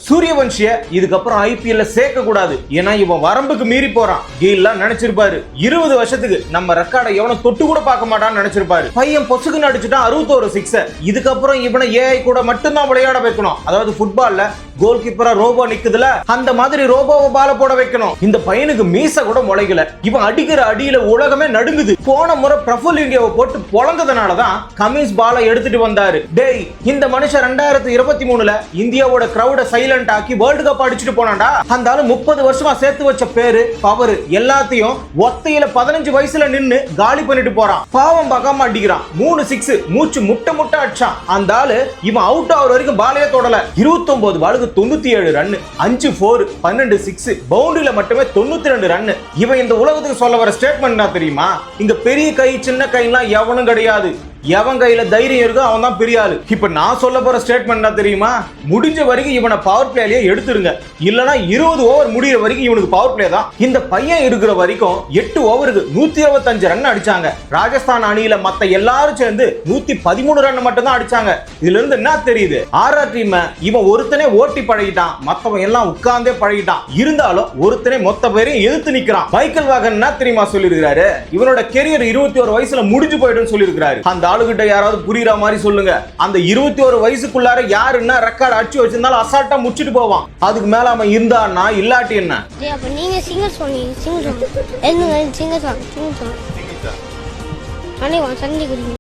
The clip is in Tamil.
சூரியவன்ஷிய இதுக்கப்புறம் ஐபிஎல்ல சேர்க்க கூடாது, ஏன்னா இவன் வரம்புக்கு மீறி போறான். கெயில்லாம் நினைச்சிருப்பாரு 20 வருஷத்துக்கு நம்ம ரெக்கார்டை எவனும் தொட்டு கூட பார்க்க மாட்டான்னு நினைச்சிருப்பாரு. பையன் பொசுக்குன்னு அடிச்சுட்டான் 61 சிக்ஸர். இதுக்கப்புறம் இவனை ஏஐ கூட மட்டும்தான் விளையாட வைக்கணும். அதாவது ஃபுட்பால்ல கோல் கீப்பரா ரோபோ நிக்குதுல, அந்த மாதிரி ரோபோவை பால போட வைக்கணும். இந்த பையனுக்கு மீச கூட முளைக்கல. இவன் அடிக்கிற அடியில உலகமே நடுங்குது. போன முறை பிரபுல் இந்தியாவை போட்டு பொழந்ததுனாலதான் கமின்ஸ் பாலை எடுத்துட்டு வந்தாரு. டேய், இந்த மனுஷன் 2023ல இந்தியாவோட கிரௌட சைலண்ட் ஆக்கி வேர்ல்டு கப் அடிச்சுட்டு போனாண்டா. அந்த ஆளு 30 வருஷமா சேர்த்து வச்ச பேரு பவர் எல்லாத்தையும் ஒத்தையில 15 வயசுல நின்னு காலி பண்ணிட்டு போறான். பாவம் பார்க்காம அடிக்கிறான். 3 சிக்ஸ் மூச்சு முட்டை முட்டை அடிச்சான். அந்த ஆளு இவன் அவுட் ஆகிற வரைக்கும் பாலையே தொடல. 29 பாலுக்கு 97 ரன், 5 4, 12 சிக்ஸ், பவுண்டரியில மட்டுமே 92 ரன். இவன் இந்த உலகத்துக்கு சொல்ல வர ஸ்டேட்மெண்ட் தெரியுமா? இங்க பெரிய கை சின்ன கைலாம் எவனும் கிடையாது. எவன் கையில தைரியம் இருக்கோ அவன் தான் பெரிய ஆளு. இப்ப நான் சொல்ல போற ஸ்டேட்மெண்ட் தெரியுமா? முடிஞ்ச வரைக்கும் இவனை பவர் பிளேலயே எடுத்துருங்க, இல்லனா 20 ஓவர் முடிகிற வரைக்கும் இவனுக்கு பவர் பிளே தான். இந்த பையன் இருக்கிற வரைக்கும் 8 ஓவருக்கு 125 ரன் அடிச்சாங்க. ராஜஸ்தான் அணியில மத்த எல்லாரும் சேர்ந்து 113 ரன் மட்டும் தான் அடிச்சாங்க. இதுல இருந்து என்ன தெரியுது? ஆர்ஆர் டீம் இவன் ஒருத்தனே ஓட்டி பழகிட்டான், மத்தவன் எல்லாம் உட்கார்ந்தே பழகிட்டான். இருந்தாலும் ஒருத்தனே மொத்த பேரையும் எதிர்த்து நிக்கிறான். மைக்கேல் வாகன் என்ன தெரியுமா சொல்லியிருக்காரு? இவனோட கெரியர் 21 வயசுல முடிஞ்சு போயிடும் சொல்லியிருக்காரு. அந்த ஆளுகிட்ட யாராவது புரியுற மாதிரி சொல்லுங்க. அந்த 21 வயசுக்குள்ளார யாரு என்ன ரெக்கார்ட் அடிச்சு வச்சிருந்தாலும் அசால்ட்டா முடிச்சிட்டு போவான். அதுக்கு மேல அவன் இருந்தான்னா இல்லாட்டி என்ன? அப்ப நீங்க சிங்கர் சொன்னீங்க, சிங்கர் சொன்னீங்க, சிங்கர் சொன்னீங்க, சிங்கர் சொன்னீங்க, சண்டை குடிங்க.